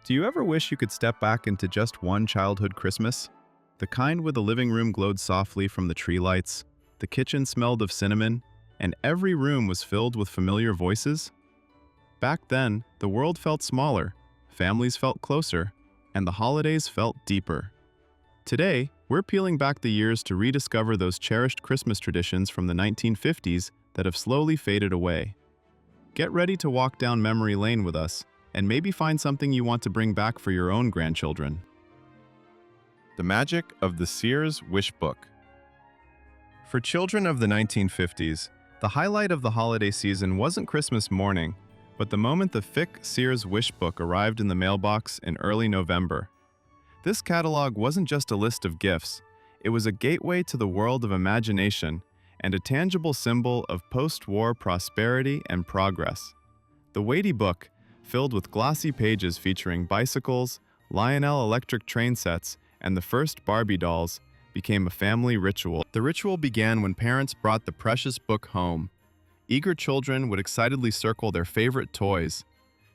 Do you ever wish you could step back into just one childhood Christmas? The kind where the living room glowed softly from the tree lights, the kitchen smelled of cinnamon, and every room was filled with familiar voices? Back then, the world felt smaller, families felt closer, and the holidays felt deeper. Today, we're peeling back the years to rediscover those cherished Christmas traditions from the 1950s that have slowly faded away. Get ready to walk down memory lane with us, and maybe find something you want to bring back for your own grandchildren. The magic of the Sears Wish Book. For children of the 1950s, the highlight of the holiday season wasn't Christmas morning, but the moment the thick Sears Wish Book arrived in the mailbox in early November. This catalog wasn't just a list of gifts, it was a gateway to the world of imagination and a tangible symbol of post-war prosperity and progress. The weighty book, filled with glossy pages featuring bicycles, Lionel electric train sets, and the first Barbie dolls, became a family ritual. The ritual began when parents brought the precious book home. Eager children would excitedly circle their favorite toys.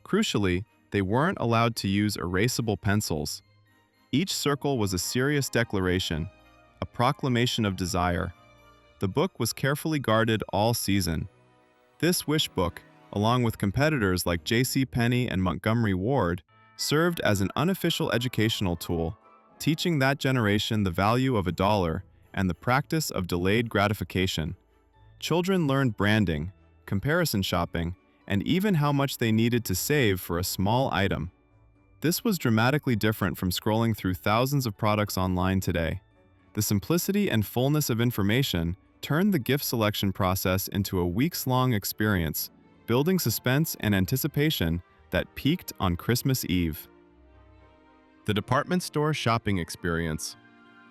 Crucially, they weren't allowed to use erasable pencils. Each circle was a serious declaration, a proclamation of desire. The book was carefully guarded all season. This wish book, along with competitors like J.C. Penney and Montgomery Ward, served as an unofficial educational tool, teaching that generation the value of a dollar and the practice of delayed gratification. Children learned branding, comparison shopping, and even how much they needed to save for a small item. This was dramatically different from scrolling through thousands of products online today. The simplicity and fullness of information turned the gift selection process into a weeks-long experience, building suspense and anticipation that peaked on Christmas Eve. The department store shopping experience.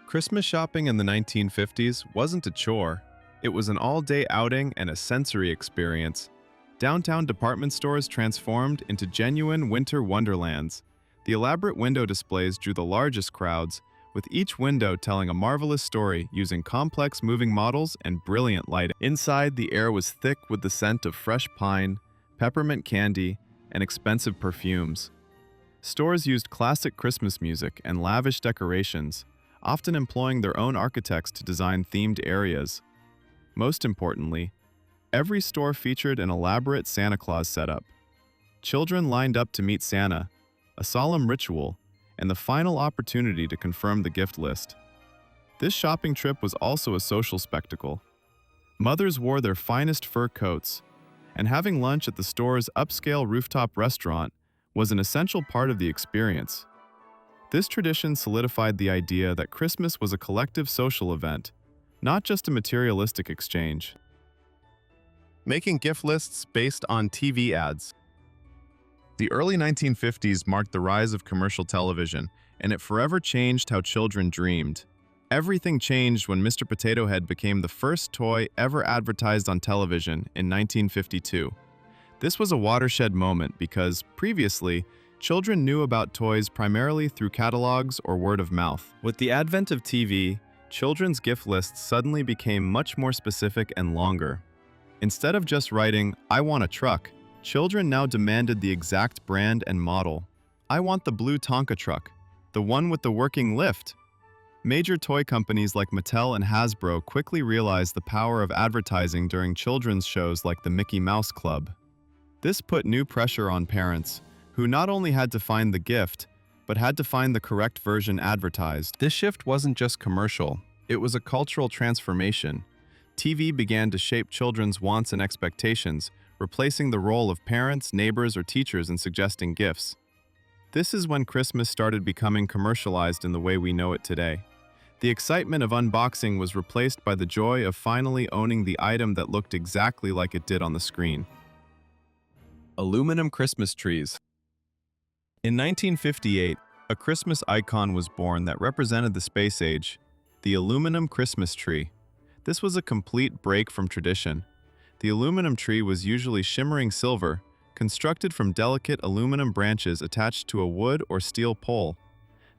Christmas shopping in the 1950s wasn't a chore. It was an all-day outing and a sensory experience. Downtown department stores transformed into genuine winter wonderlands. The elaborate window displays drew the largest crowds, with each window telling a marvelous story using complex moving models and brilliant lighting. Inside, the air was thick with the scent of fresh pine, peppermint candy, and expensive perfumes. Stores used classic Christmas music and lavish decorations, often employing their own architects to design themed areas. Most importantly, every store featured an elaborate Santa Claus setup. Children lined up to meet Santa, a solemn ritual, and the final opportunity to confirm the gift list. This shopping trip was also a social spectacle. Mothers wore their finest fur coats, and having lunch at the store's upscale rooftop restaurant was an essential part of the experience. This tradition solidified the idea that Christmas was a collective social event, not just a materialistic exchange. Making gift lists based on TV ads. The early 1950s marked the rise of commercial television, and it forever changed how children dreamed. Everything changed when Mr. Potato Head became the first toy ever advertised on television in 1952. This was a watershed moment because, previously, children knew about toys primarily through catalogs or word of mouth. With the advent of TV, children's gift lists suddenly became much more specific and longer. Instead of just writing, "I want a truck," children now demanded the exact brand and model. "I want the blue Tonka truck, the one with the working lift." Major toy companies like Mattel and Hasbro quickly realized the power of advertising during children's shows like the Mickey Mouse Club. This put new pressure on parents, who not only had to find the gift, but had to find the correct version advertised. This shift wasn't just commercial, it was a cultural transformation. TV began to shape children's wants and expectations, replacing the role of parents, neighbors, or teachers in suggesting gifts. This is when Christmas started becoming commercialized in the way we know it today. The excitement of unboxing was replaced by the joy of finally owning the item that looked exactly like it did on the screen. Aluminum Christmas trees. In 1958, a Christmas icon was born that represented the space age, the aluminum Christmas tree. This was a complete break from tradition. The aluminum tree was usually shimmering silver, constructed from delicate aluminum branches attached to a wood or steel pole.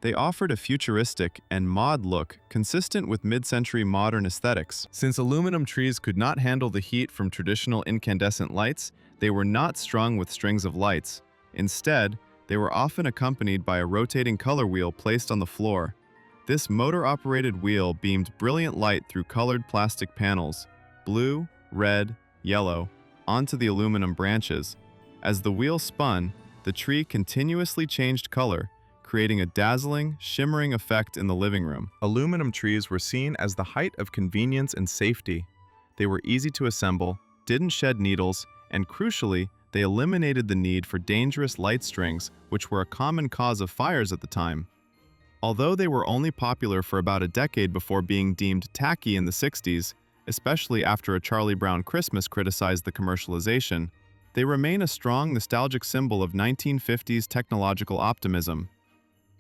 They offered a futuristic and mod look consistent with mid-century modern aesthetics. Since aluminum trees could not handle the heat from traditional incandescent lights, they were not strung with strings of lights. Instead, They were often accompanied by a rotating color wheel placed on the floor. This motor-operated wheel beamed brilliant light through colored plastic panels, blue, red, yellow, onto the aluminum branches. As the wheel spun, the tree continuously changed color, creating a dazzling, shimmering effect in the living room. Aluminum trees were seen as the height of convenience and safety. They were easy to assemble, didn't shed needles, and crucially, they eliminated the need for dangerous light strings, which were a common cause of fires at the time. Although they were only popular for about a decade before being deemed tacky in the 60s, especially after A Charlie Brown Christmas criticized the commercialization, they remain a strong nostalgic symbol of 1950s technological optimism.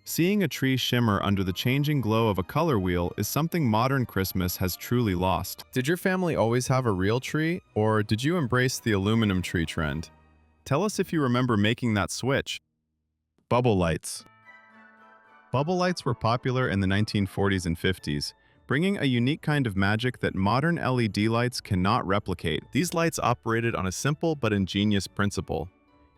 Seeing a tree shimmer under the changing glow of a color wheel is something modern Christmas has truly lost. Did your family always have a real tree, or did you embrace the aluminum tree trend? Tell us if you remember making that switch. Bubble lights. Bubble lights were popular in the 1940s and 50s, bringing a unique kind of magic that modern LED lights cannot replicate. These lights operated on a simple but ingenious principle.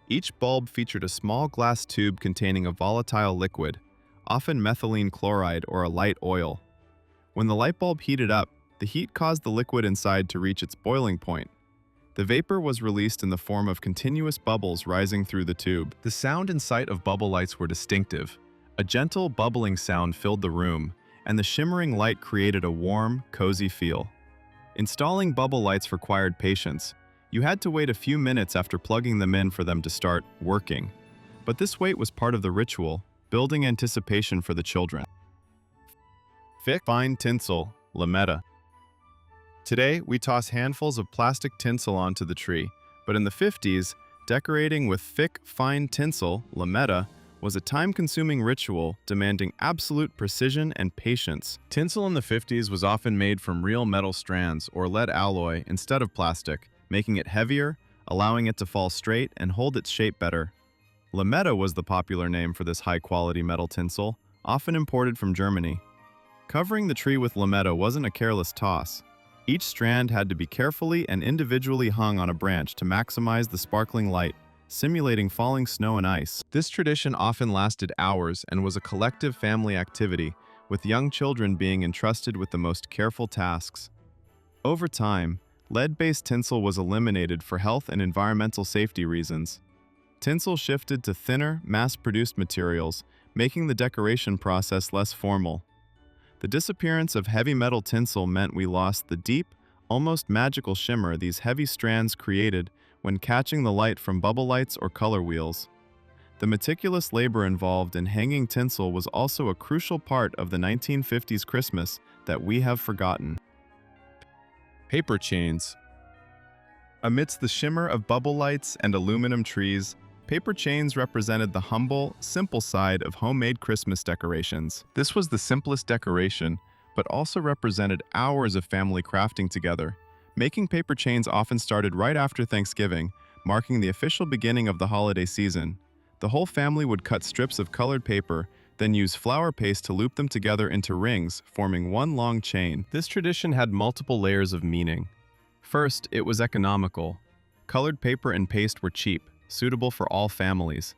Each bulb featured a small glass tube containing a volatile liquid, often methylene chloride or a light oil. When the light bulb heated up, the heat caused the liquid inside to reach its boiling point. The vapor was released in the form of continuous bubbles rising through the tube. The sound and sight of bubble lights were distinctive. A gentle, bubbling sound filled the room, and the shimmering light created a warm, cozy feel. Installing bubble lights required patience. You had to wait a few minutes after plugging them in for them to start working. But this wait was part of the ritual, building anticipation for the children. Fine tinsel, Lametta. Today, we toss handfuls of plastic tinsel onto the tree, but in the 50s, decorating with thick, fine tinsel, Lametta, was a time-consuming ritual demanding absolute precision and patience. Tinsel in the 50s was often made from real metal strands or lead alloy instead of plastic, making it heavier, allowing it to fall straight and hold its shape better. Lametta was the popular name for this high-quality metal tinsel, often imported from Germany. Covering the tree with Lametta wasn't a careless toss. Each strand had to be carefully and individually hung on a branch to maximize the sparkling light, simulating falling snow and ice. This tradition often lasted hours and was a collective family activity, with young children being entrusted with the most careful tasks. Over time, lead-based tinsel was eliminated for health and environmental safety reasons. Tinsel shifted to thinner, mass-produced materials, making the decoration process less formal. The disappearance of heavy metal tinsel meant we lost the deep, almost magical shimmer these heavy strands created when catching the light from bubble lights or color wheels. The meticulous labor involved in hanging tinsel was also a crucial part of the 1950s Christmas that we have forgotten. Paper chains. Amidst the shimmer of bubble lights and aluminum trees, paper chains represented the humble, simple side of homemade Christmas decorations. This was the simplest decoration, but also represented hours of family crafting together. Making paper chains often started right after Thanksgiving, marking the official beginning of the holiday season. The whole family would cut strips of colored paper, then use flour paste to loop them together into rings, forming one long chain. This tradition had multiple layers of meaning. First, it was economical. Colored paper and paste were cheap, suitable for all families.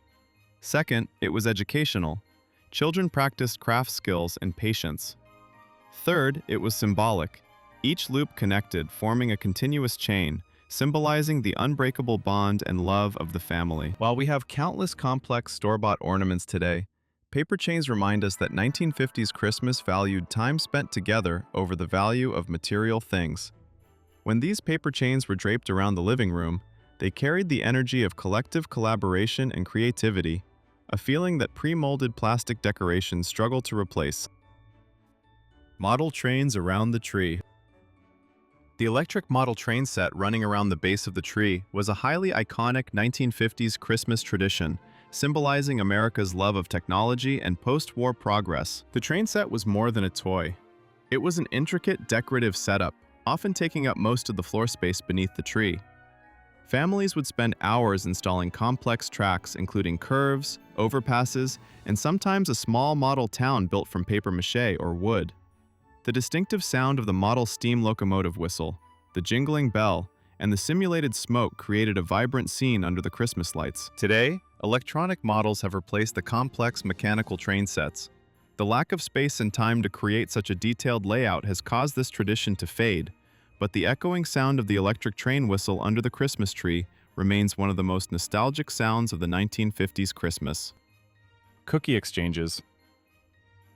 Second, it was educational. Children practiced craft skills and patience. Third, it was symbolic. Each loop connected, forming a continuous chain, symbolizing the unbreakable bond and love of the family. While we have countless complex store-bought ornaments today, paper chains remind us that 1950s Christmas valued time spent together over the value of material things. When these paper chains were draped around the living room, they carried the energy of collective collaboration and creativity, a feeling that pre-molded plastic decorations struggle to replace. Model trains around the tree. The electric model train set running around the base of the tree was a highly iconic 1950s Christmas tradition, symbolizing America's love of technology and post-war progress. The train set was more than a toy. It was an intricate, decorative setup, often taking up most of the floor space beneath the tree. Families would spend hours installing complex tracks, including curves, overpasses, and sometimes a small model town built from papier-mâché or wood. The distinctive sound of the model steam locomotive whistle, the jingling bell, and the simulated smoke created a vibrant scene under the Christmas lights. Today, electronic models have replaced the complex mechanical train sets. The lack of space and time to create such a detailed layout has caused this tradition to fade, but the echoing sound of the electric train whistle under the Christmas tree remains one of the most nostalgic sounds of the 1950s Christmas. Cookie exchanges.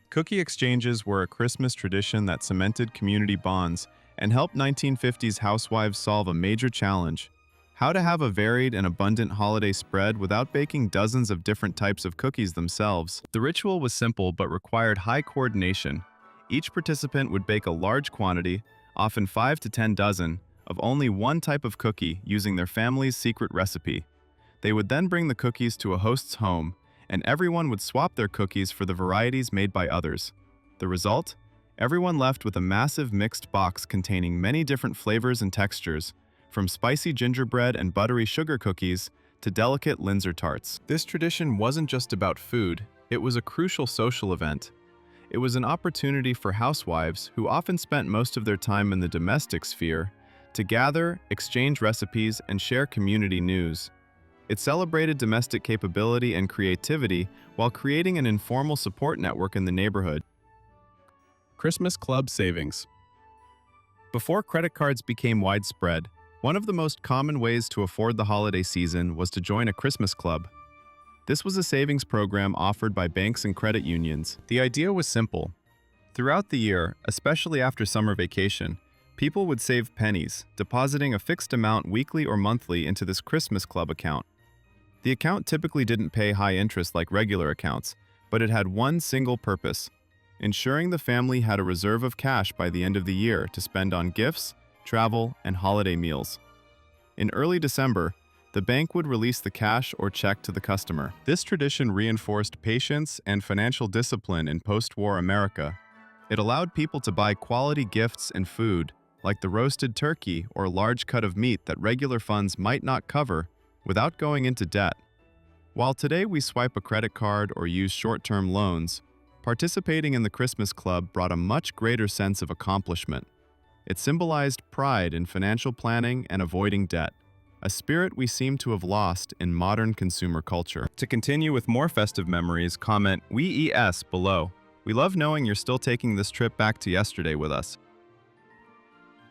Cookie exchanges were a Christmas tradition that cemented community bonds and helped 1950s housewives solve a major challenge: how to have a varied and abundant holiday spread without baking dozens of different types of cookies themselves. The ritual was simple but required high coordination. Each participant would bake a large quantity, often 5 to 10 dozen, of only one type of cookie using their family's secret recipe. They would then bring the cookies to a host's home, and everyone would swap their cookies for the varieties made by others. The result? Everyone left with a massive mixed box containing many different flavors and textures, from spicy gingerbread and buttery sugar cookies to delicate Linzer tarts. This tradition wasn't just about food, it was a crucial social event. It was an opportunity for housewives, who often spent most of their time in the domestic sphere, to gather, exchange recipes, and share community news. It celebrated domestic capability and creativity while creating an informal support network in the neighborhood. Christmas Club savings. Before credit cards became widespread, one of the most common ways to afford the holiday season was to join a Christmas club. This was a savings program offered by banks and credit unions. The idea was simple. Throughout the year, especially after summer vacation, people would save pennies, depositing a fixed amount weekly or monthly into this Christmas club account. The account typically didn't pay high interest like regular accounts, but it had one single purpose: ensuring the family had a reserve of cash by the end of the year to spend on gifts, travel, and holiday meals. In early December, the bank would release the cash or check to the customer. This tradition reinforced patience and financial discipline in post-war America. It allowed people to buy quality gifts and food, like the roasted turkey or large cut of meat that regular funds might not cover, without going into debt. While today we swipe a credit card or use short-term loans, participating in the Christmas Club brought a much greater sense of accomplishment. It symbolized pride in financial planning and avoiding debt, a spirit we seem to have lost in modern consumer culture. To continue with more festive memories, comment "WES" below. We love knowing you're still taking this trip back to yesterday with us.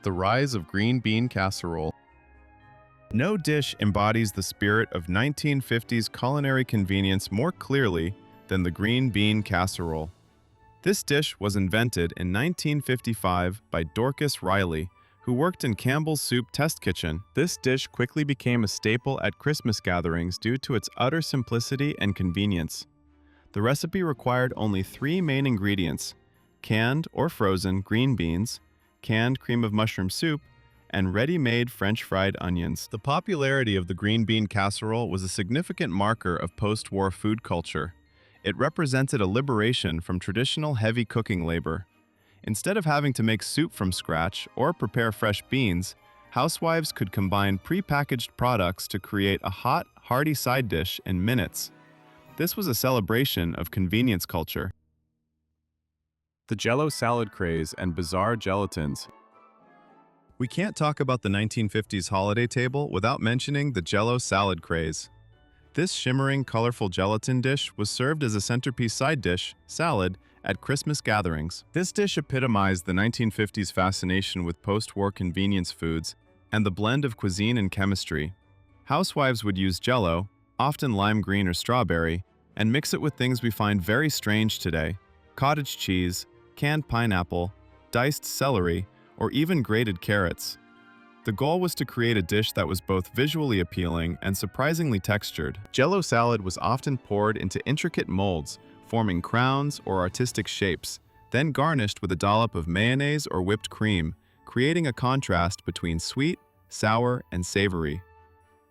The rise of green bean casserole. No dish embodies the spirit of 1950s culinary convenience more clearly than the green bean casserole. This dish was invented in 1955 by Dorcas Riley, who worked in Campbell's Soup Test Kitchen. This dish quickly became a staple at Christmas gatherings due to its utter simplicity and convenience. The recipe required only 3 main ingredients: canned or frozen green beans, canned cream of mushroom soup, and ready-made French fried onions. The popularity of the green bean casserole was a significant marker of post-war food culture. It represented a liberation from traditional heavy cooking labor. Instead of having to make soup from scratch or prepare fresh beans, housewives could combine pre-packaged products to create a hot, hearty side dish in minutes. This was a celebration of convenience culture. The Jell-O salad craze and bizarre gelatins. We can't talk about the 1950s holiday table without mentioning the Jell-O salad craze. This shimmering, colorful gelatin dish was served as a centerpiece side dish, salad, at Christmas gatherings. This dish epitomized the 1950s fascination with post-war convenience foods and the blend of cuisine and chemistry. Housewives would use Jell-O, often lime green or strawberry, and mix it with things we find very strange today: cottage cheese, canned pineapple, diced celery, or even grated carrots. The goal was to create a dish that was both visually appealing and surprisingly textured. Jell-O salad was often poured into intricate molds, forming crowns or artistic shapes, then garnished with a dollop of mayonnaise or whipped cream, creating a contrast between sweet, sour, and savory.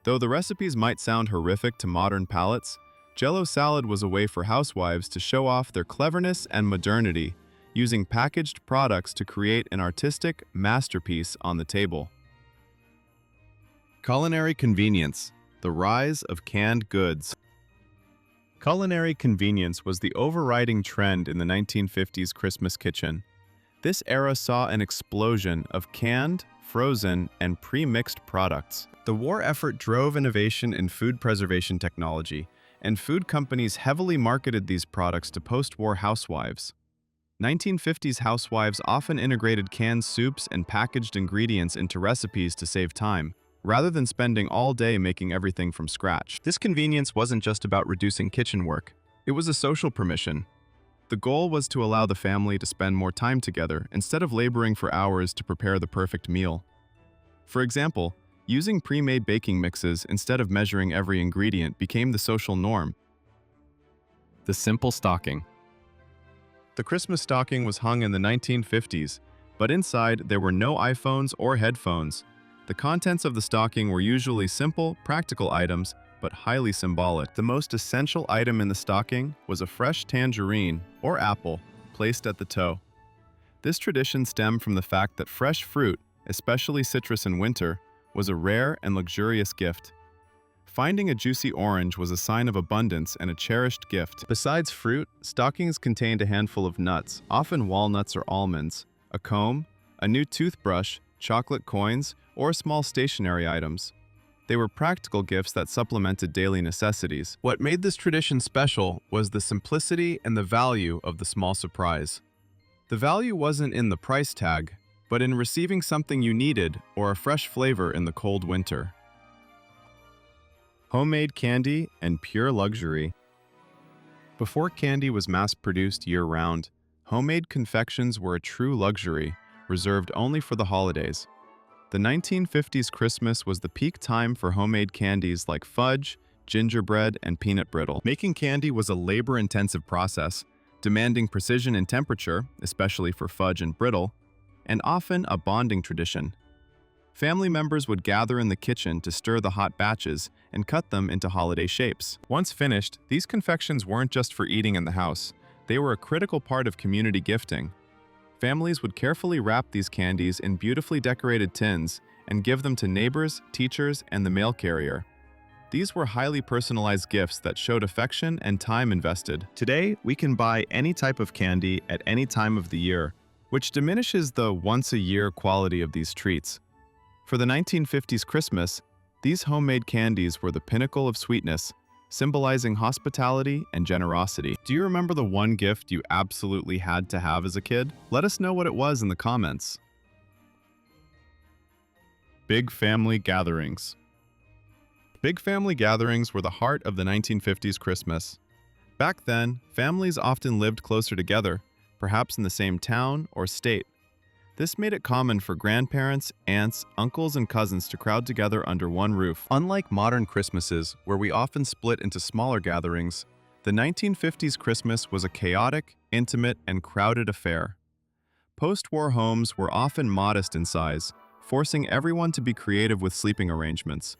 Though the recipes might sound horrific to modern palates, Jell-O salad was a way for housewives to show off their cleverness and modernity, using packaged products to create an artistic masterpiece on the table. Culinary convenience, the rise of canned goods. Culinary convenience was the overriding trend in the 1950s Christmas kitchen. This era saw an explosion of canned, frozen, and pre-mixed products. The war effort drove innovation in food preservation technology, and food companies heavily marketed these products to post-war housewives. 1950s housewives often integrated canned soups and packaged ingredients into recipes to save time, rather than spending all day making everything from scratch. This convenience wasn't just about reducing kitchen work. It was a social permission. The goal was to allow the family to spend more time together instead of laboring for hours to prepare the perfect meal. For example, using pre-made baking mixes instead of measuring every ingredient became the social norm. The simple stocking. The Christmas stocking was hung in the 1950s, but inside there were no iPhones or headphones. The contents of the stocking were usually simple, practical items, but highly symbolic. The most essential item in the stocking was a fresh tangerine or apple placed at the toe. This tradition stemmed from the fact that fresh fruit, especially citrus in winter, was a rare and luxurious gift. Finding a juicy orange was a sign of abundance and a cherished gift. Besides fruit, stockings contained a handful of nuts, often walnuts or almonds, a comb, a new toothbrush, chocolate coins, or small stationery items. They were practical gifts that supplemented daily necessities. What made this tradition special was the simplicity and the value of the small surprise. The value wasn't in the price tag, but in receiving something you needed or a fresh flavor in the cold winter. Homemade candy and pure luxury. Before candy was mass-produced year-round, homemade confections were a true luxury, reserved only for the holidays. The 1950s Christmas was the peak time for homemade candies like fudge, gingerbread, and peanut brittle. Making candy was a labor-intensive process, demanding precision in temperature, especially for fudge and brittle, and often a bonding tradition. Family members would gather in the kitchen to stir the hot batches and cut them into holiday shapes. Once finished, these confections weren't just for eating in the house. They were a critical part of community gifting. Families would carefully wrap these candies in beautifully decorated tins and give them to neighbors, teachers, and the mail carrier. These were highly personalized gifts that showed affection and time invested. Today, we can buy any type of candy at any time of the year, which diminishes the once-a-year quality of these treats. For the 1950s Christmas, these homemade candies were the pinnacle of sweetness, symbolizing hospitality and generosity. Do you remember the one gift you absolutely had to have as a kid? Let us know what it was in the comments. Big family gatherings. Big family gatherings were the heart of the 1950s Christmas. Back then, families often lived closer together, perhaps in the same town or state. This made it common for grandparents, aunts, uncles, and cousins to crowd together under one roof. Unlike modern Christmases, where we often split into smaller gatherings, the 1950s Christmas was a chaotic, intimate, and crowded affair. Post-war homes were often modest in size, forcing everyone to be creative with sleeping arrangements.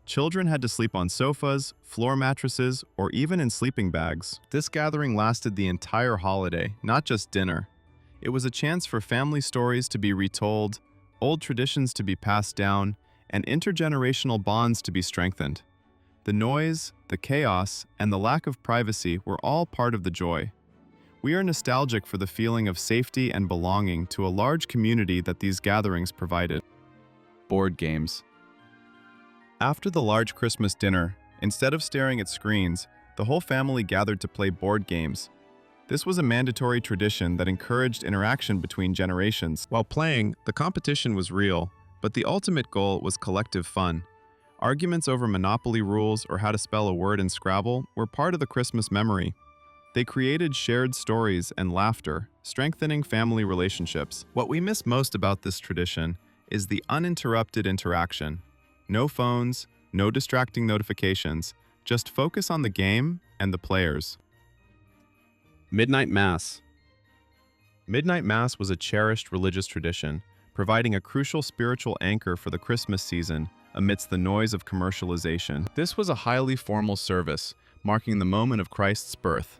Children had to sleep on sofas, floor mattresses, or even in sleeping bags. This gathering lasted the entire holiday, not just dinner. It was a chance for family stories to be retold, old traditions to be passed down, and intergenerational bonds to be strengthened. The noise, the chaos, and the lack of privacy were all part of the joy. We are nostalgic for the feeling of safety and belonging to a large community that these gatherings provided. Board games. After the large Christmas dinner, instead of staring at screens, the whole family gathered to play board games. This was a mandatory tradition that encouraged interaction between generations. While playing, the competition was real, but the ultimate goal was collective fun. Arguments over Monopoly rules or how to spell a word in Scrabble were part of the Christmas memory. They created shared stories and laughter, strengthening family relationships. What we miss most about this tradition is the uninterrupted interaction. No phones, no distracting notifications, just focus on the game and the players. Midnight Mass. Midnight Mass was a cherished religious tradition, providing a crucial spiritual anchor for the Christmas season amidst the noise of commercialization. This was a highly formal service, marking the moment of Christ's birth.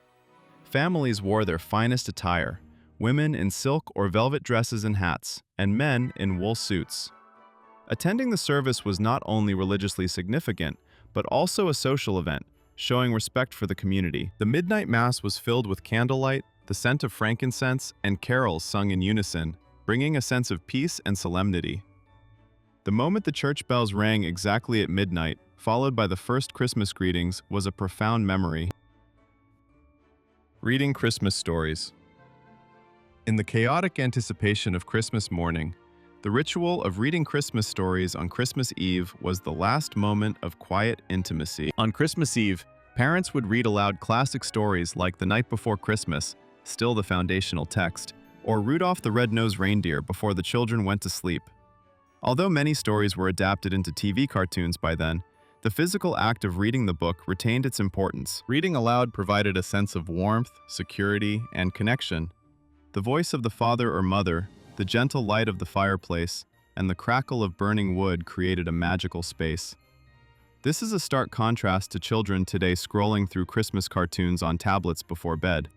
Families wore their finest attire, women in silk or velvet dresses and hats, and men in wool suits. Attending the service was not only religiously significant, but also a social event, showing respect for the community. The Midnight Mass was filled with candlelight, the scent of frankincense, and carols sung in unison, bringing a sense of peace and solemnity. The moment the church bells rang exactly at midnight, followed by the first Christmas greetings, was a profound memory. Reading Christmas stories. In the chaotic anticipation of Christmas morning, the ritual of reading Christmas stories on Christmas Eve was the last moment of quiet intimacy. On Christmas Eve, parents would read aloud classic stories like The Night Before Christmas, still the foundational text, or Rudolph the Red-Nosed Reindeer before the children went to sleep. Although many stories were adapted into TV cartoons by then, the physical act of reading the book retained its importance. Reading aloud provided a sense of warmth, security, and connection. The voice of the father or mother, the gentle light of the fireplace, and the crackle of burning wood created a magical space. This is a stark contrast to children today scrolling through Christmas cartoons on tablets before bed.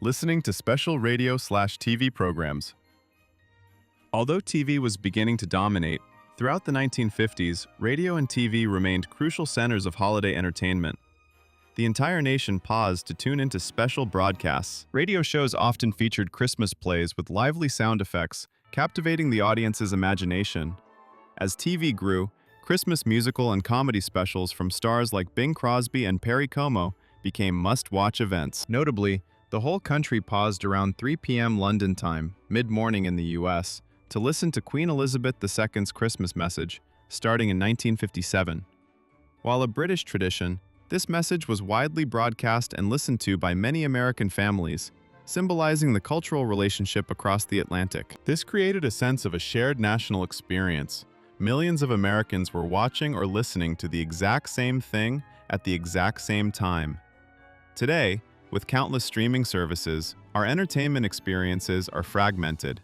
Listening to special radio/TV programs. Although TV was beginning to dominate, throughout the 1950s, radio and TV remained crucial centers of holiday entertainment. The entire nation paused to tune into special broadcasts. Radio shows often featured Christmas plays with lively sound effects, captivating the audience's imagination. As TV grew, Christmas musical and comedy specials from stars like Bing Crosby and Perry Como became must-watch events. Notably, the whole country paused around 3 p.m. London time, mid-morning in the US, to listen to Queen Elizabeth II's Christmas message, starting in 1957. While a British tradition, this message was widely broadcast and listened to by many American families, symbolizing the cultural relationship across the Atlantic. This created a sense of a shared national experience. Millions of Americans were watching or listening to the exact same thing at the exact same time. Today, with countless streaming services, our entertainment experiences are fragmented.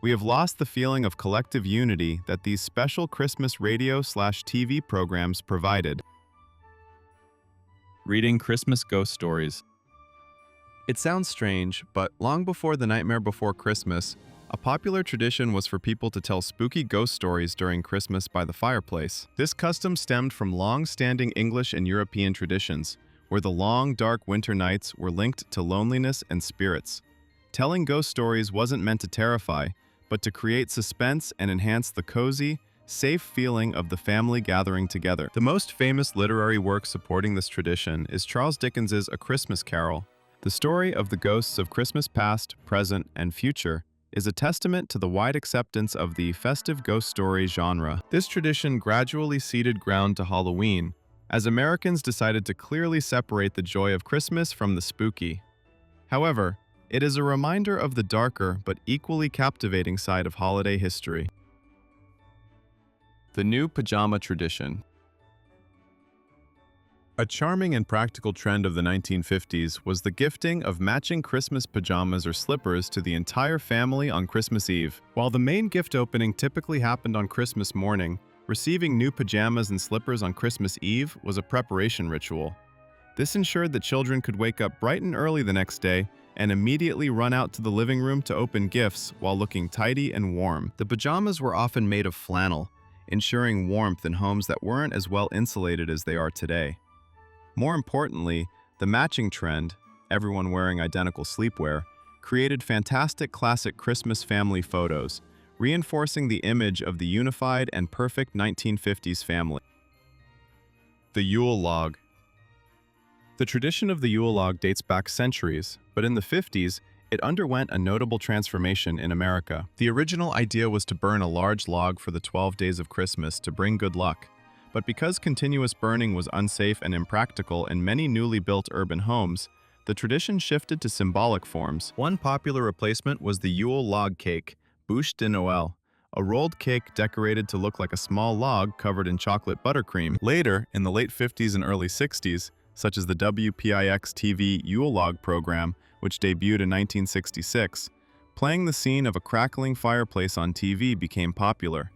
We have lost the feeling of collective unity that these special Christmas radio/TV programs provided. Reading Christmas ghost stories. It sounds strange, but long before The Nightmare Before Christmas, a popular tradition was for people to tell spooky ghost stories during Christmas by the fireplace. This custom stemmed from long-standing English and European traditions, where the long, dark winter nights were linked to loneliness and spirits. Telling ghost stories wasn't meant to terrify, but to create suspense and enhance the cozy, safe feeling of the family gathering together. The most famous literary work supporting this tradition is Charles Dickens's A Christmas Carol. The story of the ghosts of Christmas past, present, and future is a testament to the wide acceptance of the festive ghost story genre. This tradition gradually ceded ground to Halloween, as Americans decided to clearly separate the joy of Christmas from the spooky. However, it is a reminder of the darker but equally captivating side of holiday history. The new pajama tradition. A charming and practical trend of the 1950s was the gifting of matching Christmas pajamas or slippers to the entire family on Christmas Eve. While the main gift opening typically happened on Christmas morning, receiving new pajamas and slippers on Christmas Eve was a preparation ritual. This ensured that children could wake up bright and early the next day and immediately run out to the living room to open gifts while looking tidy and warm. The pajamas were often made of flannel, ensuring warmth in homes that weren't as well insulated as they are today. More importantly, the matching trend, everyone wearing identical sleepwear, created fantastic classic Christmas family photos, reinforcing the image of the unified and perfect 1950s family. The Yule Log. The tradition of the Yule Log dates back centuries, but in the 50s, it underwent a notable transformation in America. The original idea was to burn a large log for the 12 days of Christmas to bring good luck. But because continuous burning was unsafe and impractical in many newly built urban homes, the tradition shifted to symbolic forms. One popular replacement was the Yule log cake, bûche de Noël, a rolled cake decorated to look like a small log covered in chocolate buttercream. Later, in the late 50s and early 60s, such as the WPIX-TV Yule Log program, which debuted in 1966, playing the scene of a crackling fireplace on TV became popular.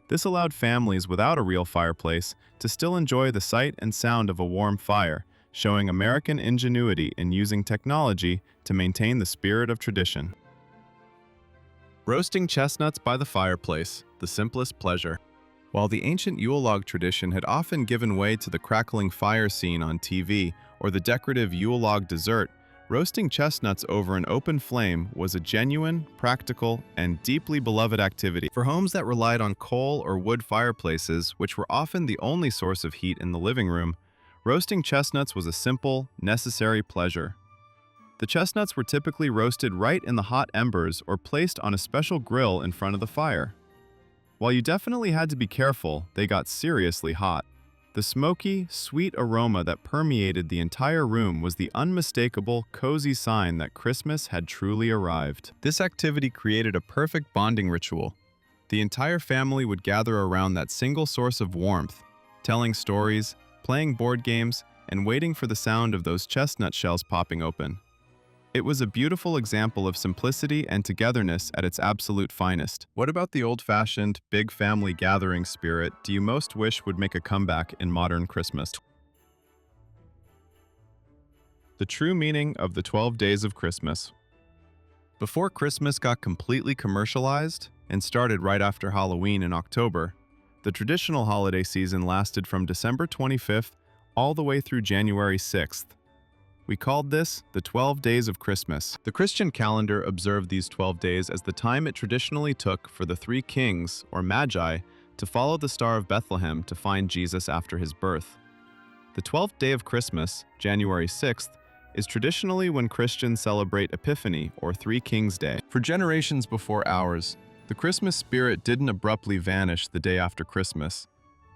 This allowed families without a real fireplace to still enjoy the sight and sound of a warm fire, showing American ingenuity in using technology to maintain the spirit of tradition. Roasting chestnuts by the fireplace, the simplest pleasure. While the ancient Yule log tradition had often given way to the crackling fire scene on TV or the decorative Yule log dessert, Roasting chestnuts over an open flame was a genuine, practical, and deeply beloved activity. For homes that relied on coal or wood fireplaces, which were often the only source of heat in the living room, roasting chestnuts was a simple, necessary pleasure. The chestnuts were typically roasted right in the hot embers or placed on a special grill in front of the fire. While you definitely had to be careful, they got seriously hot. The smoky, sweet aroma that permeated the entire room was the unmistakable, cozy sign that Christmas had truly arrived. This activity created a perfect bonding ritual. The entire family would gather around that single source of warmth, telling stories, playing board games, and waiting for the sound of those chestnut shells popping open. It was a beautiful example of simplicity and togetherness at its absolute finest. What about the old-fashioned, big family gathering spirit do you most wish would make a comeback in modern Christmas? The true meaning of the 12 days of Christmas. Before Christmas got completely commercialized and started right after Halloween in October, the traditional holiday season lasted from December 25th all the way through January 6th. We called this the 12 Days of Christmas. The Christian calendar observed these 12 days as the time it traditionally took for the three kings, or magi, to follow the Star of Bethlehem to find Jesus after his birth. The 12th day of Christmas, January 6th, is traditionally when Christians celebrate Epiphany, or Three Kings Day. For generations before ours, the Christmas spirit didn't abruptly vanish the day after Christmas.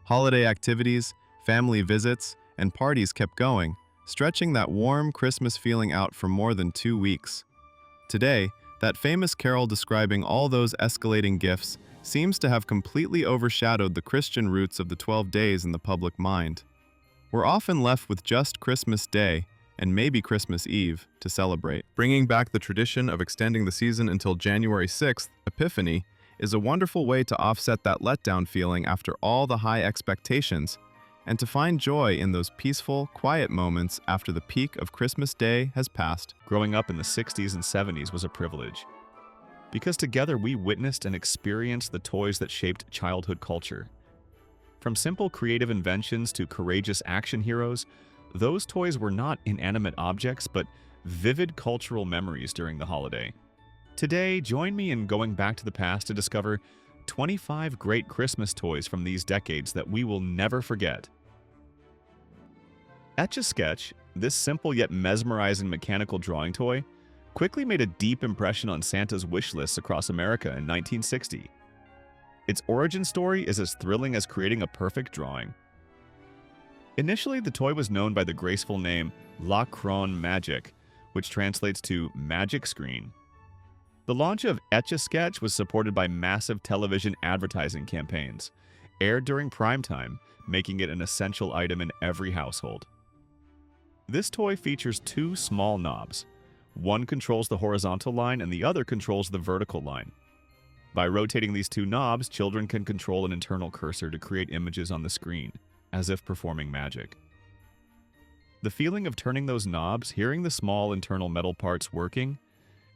Holiday activities, family visits, and parties kept going, stretching that warm Christmas feeling out for more than 2 weeks. Today, that famous carol describing all those escalating gifts seems to have completely overshadowed the Christian roots of the 12 days in the public mind. We're often left with just Christmas Day, and maybe Christmas Eve, to celebrate. Bringing back the tradition of extending the season until January 6th, Epiphany, is a wonderful way to offset that letdown feeling after all the high expectations, and to find joy in those peaceful, quiet moments after the peak of Christmas Day has passed. Growing up in the 60s and 70s was a privilege, because together we witnessed and experienced the toys that shaped childhood culture. From simple creative inventions to courageous action heroes, those toys were not inanimate objects, but vivid cultural memories during the holiday. Today, join me in going back to the past to discover 25 great Christmas toys from these decades that we will never forget. Etch-a-Sketch, this simple yet mesmerizing mechanical drawing toy, quickly made a deep impression on Santa's wish lists across America in 1960. Its origin story is as thrilling as creating a perfect drawing. Initially, the toy was known by the graceful name La Cron Magic, which translates to magic screen. The launch of Etch-a-Sketch was supported by massive television advertising campaigns, aired during prime time, making it an essential item in every household. This toy features two small knobs. One controls the horizontal line and the other controls the vertical line. By rotating these two knobs, children can control an internal cursor to create images on the screen, as if performing magic. The feeling of turning those knobs, hearing the small internal metal parts working,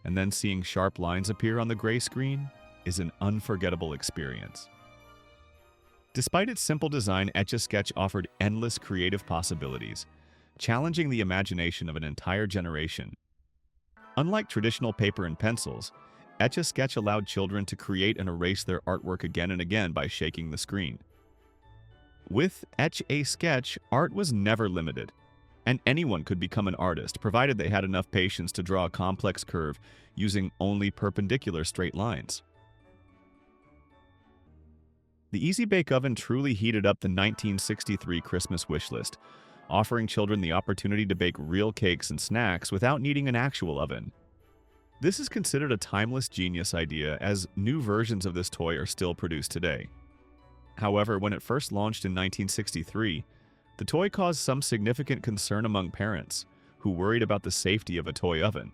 and then seeing sharp lines appear on the gray screen is an unforgettable experience. Despite its simple design, Etch-a-Sketch offered endless creative possibilities, challenging the imagination of an entire generation. Unlike traditional paper and pencils, Etch-a-Sketch allowed children to create and erase their artwork again and again by shaking the screen. With Etch-a-Sketch, art was never limited, and anyone could become an artist, provided they had enough patience to draw a complex curve using only perpendicular straight lines. The Easy Bake Oven truly heated up the 1963 Christmas wish list, offering children the opportunity to bake real cakes and snacks without needing an actual oven. This is considered a timeless genius idea, as new versions of this toy are still produced today. However, when it first launched in 1963, the toy caused some significant concern among parents, who worried about the safety of a toy oven.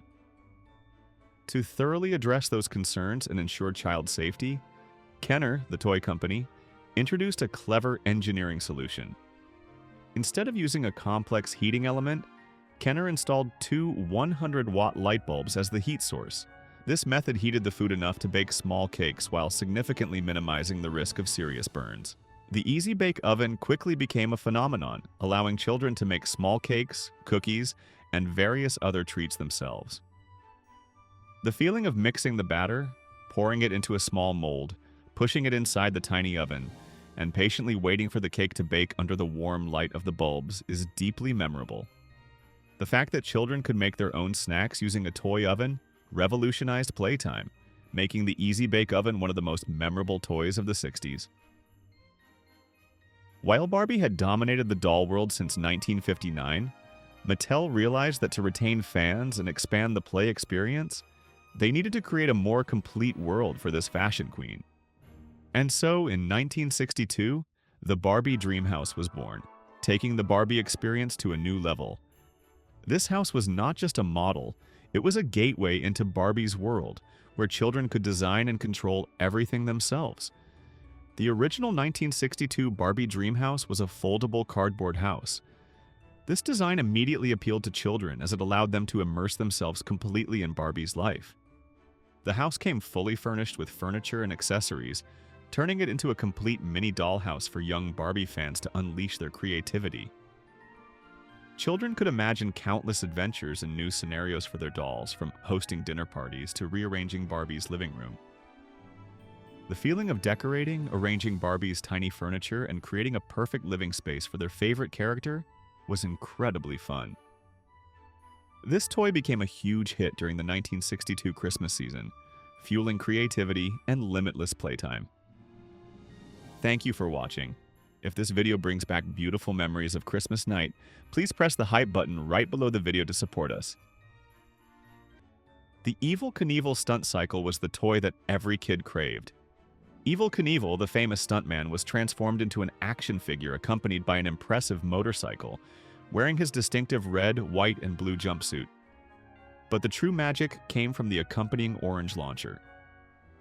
To thoroughly address those concerns and ensure child safety, Kenner, the toy company, introduced a clever engineering solution. Instead of using a complex heating element, Kenner installed two 100-watt light bulbs as the heat source. This method heated the food enough to bake small cakes while significantly minimizing the risk of serious burns. The Easy Bake Oven quickly became a phenomenon, allowing children to make small cakes, cookies, and various other treats themselves. The feeling of mixing the batter, pouring it into a small mold, pushing it inside the tiny oven, and patiently waiting for the cake to bake under the warm light of the bulbs is deeply memorable. The fact that children could make their own snacks using a toy oven revolutionized playtime, making the Easy Bake Oven one of the most memorable toys of the 60s. While Barbie had dominated the doll world since 1959, Mattel realized that to retain fans and expand the play experience, they needed to create a more complete world for this fashion queen. And so, in 1962, the Barbie Dream House was born, taking the Barbie experience to a new level. This house was not just a model, it was a gateway into Barbie's world, where children could design and control everything themselves. The original 1962 Barbie Dream House was a foldable cardboard house. This design immediately appealed to children as it allowed them to immerse themselves completely in Barbie's life. The house came fully furnished with furniture and accessories, turning it into a complete mini dollhouse for young Barbie fans to unleash their creativity. Children could imagine countless adventures and new scenarios for their dolls, from hosting dinner parties to rearranging Barbie's living room. The feeling of decorating, arranging Barbie's tiny furniture, and creating a perfect living space for their favorite character was incredibly fun. This toy became a huge hit during the 1962 Christmas season, fueling creativity and limitless playtime. Thank you for watching. If this video brings back beautiful memories of Christmas night, please press the hype button right below the video to support us. The Evel Knievel stunt cycle was the toy that every kid craved. Evel Knievel, the famous stuntman, was transformed into an action figure accompanied by an impressive motorcycle, wearing his distinctive red, white, and blue jumpsuit. But the true magic came from the accompanying orange launcher.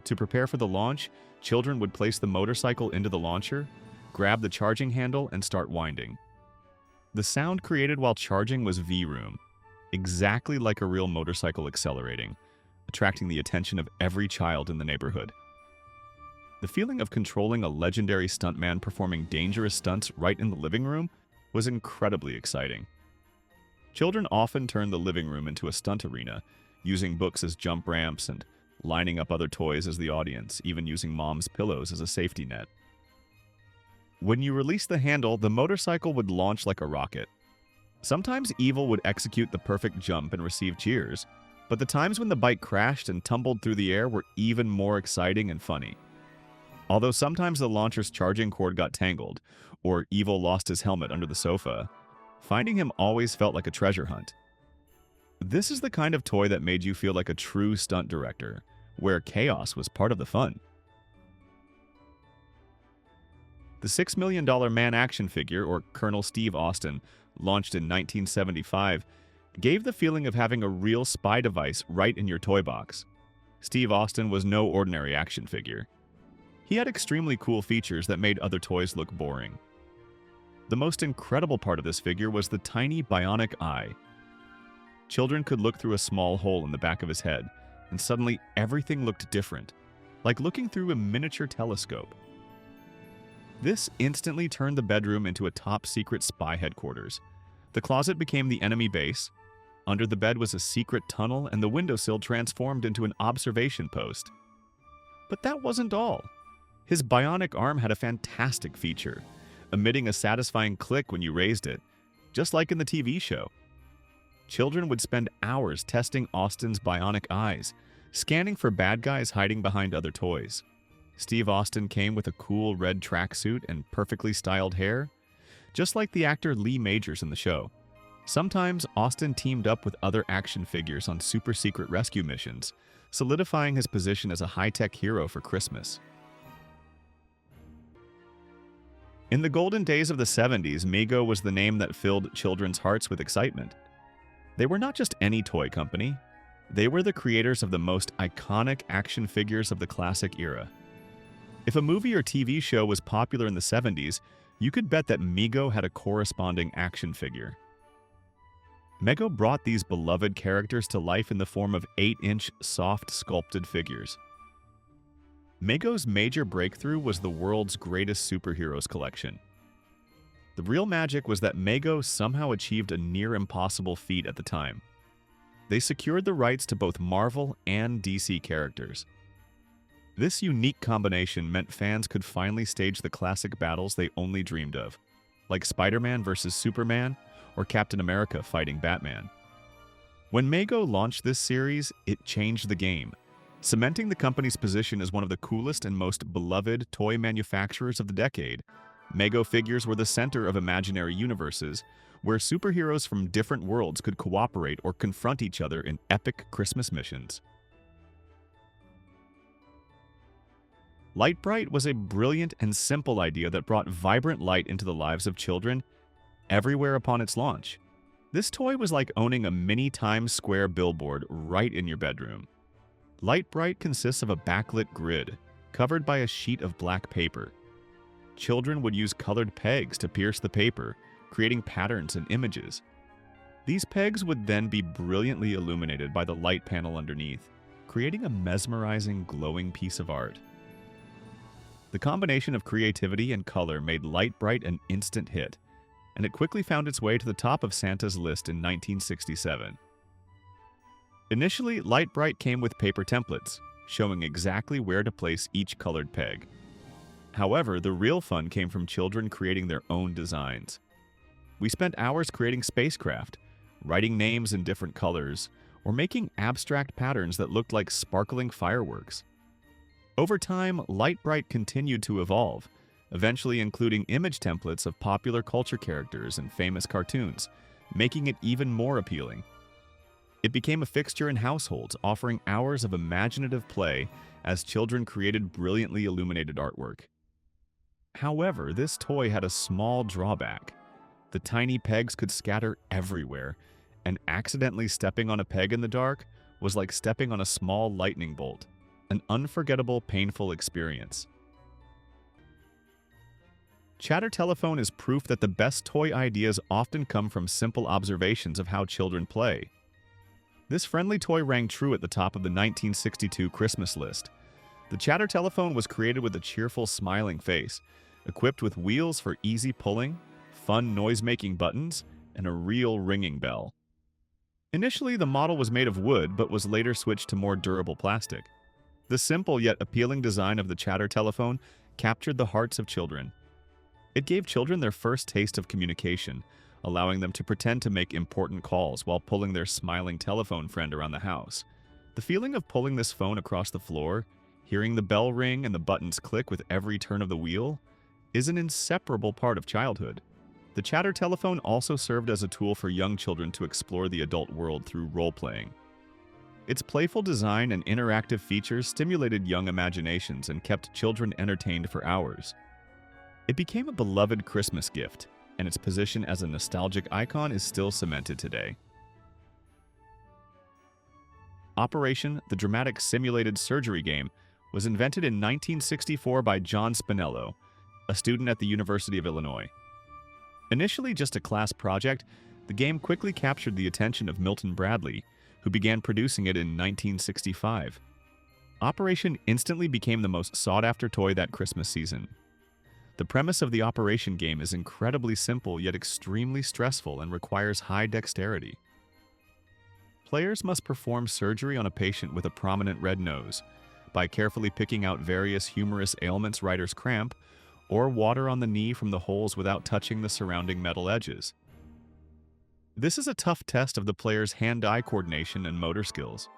To prepare for the launch, children would place the motorcycle into the launcher, grab the charging handle, and start winding. The sound created while charging was V-room, exactly like a real motorcycle accelerating, attracting the attention of every child in the neighborhood. The feeling of controlling a legendary stuntman performing dangerous stunts right in the living room was incredibly exciting. Children often turned the living room into a stunt arena, using books as jump ramps and lining up other toys as the audience, even using mom's pillows as a safety net. When you released the handle, the motorcycle would launch like a rocket. Sometimes Evel would execute the perfect jump and receive cheers, but the times when the bike crashed and tumbled through the air were even more exciting and funny. Although sometimes the launcher's charging cord got tangled, or Evel lost his helmet under the sofa, finding him always felt like a treasure hunt. This is the kind of toy that made you feel like a true stunt director, where chaos was part of the fun. The $6 Million Man action figure, or Colonel Steve Austin, launched in 1975, gave the feeling of having a real spy device right in your toy box. Steve Austin was no ordinary action figure. He had extremely cool features that made other toys look boring. The most incredible part of this figure was the tiny bionic eye. Children could look through a small hole in the back of his head, and suddenly everything looked different, like looking through a miniature telescope. This instantly turned the bedroom into a top-secret spy headquarters. The closet became the enemy base, under the bed was a secret tunnel, and the windowsill transformed into an observation post. But that wasn't all. His bionic arm had a fantastic feature, emitting a satisfying click when you raised it, just like in the TV show. Children would spend hours testing Austin's bionic eyes, scanning for bad guys hiding behind other toys. Steve Austin came with a cool red tracksuit and perfectly styled hair, just like the actor Lee Majors in the show. Sometimes Austin teamed up with other action figures on super-secret rescue missions, solidifying his position as a high-tech hero for Christmas. In the golden days of the 70s, Mego was the name that filled children's hearts with excitement. They were not just any toy company. They were the creators of the most iconic action figures of the classic era. If a movie or TV show was popular in the 70s, you could bet that Mego had a corresponding action figure. Mego brought these beloved characters to life in the form of 8-inch soft sculpted figures. Mego's major breakthrough was the world's greatest superheroes collection. The real magic was that Mego somehow achieved a near impossible feat at the time. They secured the rights to both Marvel and DC characters. This unique combination meant fans could finally stage the classic battles they only dreamed of, like Spider-Man versus Superman or Captain America fighting Batman. When Mego launched this series, it changed the game, cementing the company's position as one of the coolest and most beloved toy manufacturers of the decade. Mego figures were the center of imaginary universes, where superheroes from different worlds could cooperate or confront each other in epic Christmas missions. Light-Bright was a brilliant and simple idea that brought vibrant light into the lives of children everywhere upon its launch. This toy was like owning a mini Times Square billboard right in your bedroom. Light-Bright consists of a backlit grid, covered by a sheet of black paper. Children would use colored pegs to pierce the paper, creating patterns and images. These pegs would then be brilliantly illuminated by the light panel underneath, creating a mesmerizing, glowing piece of art. The combination of creativity and color made Light-Bright an instant hit, and it quickly found its way to the top of Santa's list in 1967. Initially, Light-Bright came with paper templates, showing exactly where to place each colored peg. However, the real fun came from children creating their own designs. We spent hours creating spacecraft, writing names in different colors, or making abstract patterns that looked like sparkling fireworks. Over time, Light-Bright continued to evolve, eventually including image templates of popular culture characters and famous cartoons, making it even more appealing. It became a fixture in households, offering hours of imaginative play as children created brilliantly illuminated artwork. However, this toy had a small drawback. The tiny pegs could scatter everywhere, and accidentally stepping on a peg in the dark was like stepping on a small lightning bolt, an unforgettable, painful experience. Chatter Telephone is proof that the best toy ideas often come from simple observations of how children play. This friendly toy rang true at the top of the 1962 Christmas list. The Chatter Telephone was created with a cheerful, smiling face, equipped with wheels for easy pulling, fun noise-making buttons, and a real ringing bell. Initially, the model was made of wood, but was later switched to more durable plastic. The simple yet appealing design of the Chatter Telephone captured the hearts of children. It gave children their first taste of communication, allowing them to pretend to make important calls while pulling their smiling telephone friend around the house. The feeling of pulling this phone across the floor, hearing the bell ring and the buttons click with every turn of the wheel, is an inseparable part of childhood. The Chatter Telephone also served as a tool for young children to explore the adult world through role-playing. Its playful design and interactive features stimulated young imaginations and kept children entertained for hours. It became a beloved Christmas gift, and its position as a nostalgic icon is still cemented today. Operation, the dramatic simulated surgery game, was invented in 1964 by John Spinello, a student at the University of Illinois. Initially just a class project, the game quickly captured the attention of Milton Bradley, who began producing it in 1965. Operation instantly became the most sought-after toy that Christmas season. The premise of the Operation game is incredibly simple yet extremely stressful and requires high dexterity. Players must perform surgery on a patient with a prominent red nose by carefully picking out various humorous ailments, writer's cramp, or water on the knee from the holes without touching the surrounding metal edges. This is a tough test of the player's hand-eye coordination and motor skills.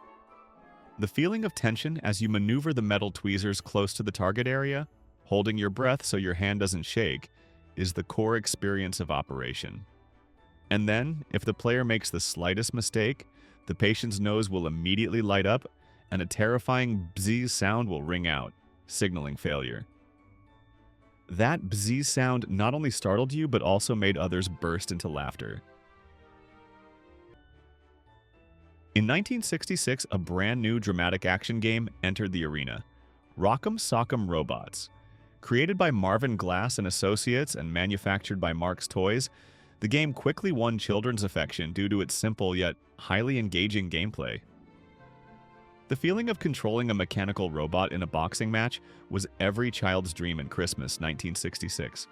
The feeling of tension as you maneuver the metal tweezers close to the target area, holding your breath so your hand doesn't shake, is the core experience of Operation. And then, if the player makes the slightest mistake, the patient's nose will immediately light up and a terrifying bzzz sound will ring out, signaling failure. That bzzz sound not only startled you, but also made others burst into laughter. In 1966, a brand new dramatic action game entered the arena, Rock'em Sock'em Robots. Created by Marvin Glass and Associates and manufactured by Mark's Toys, the game quickly won children's affection due to its simple yet highly engaging gameplay. The feeling of controlling a mechanical robot in a boxing match was every child's dream in Christmas 1966.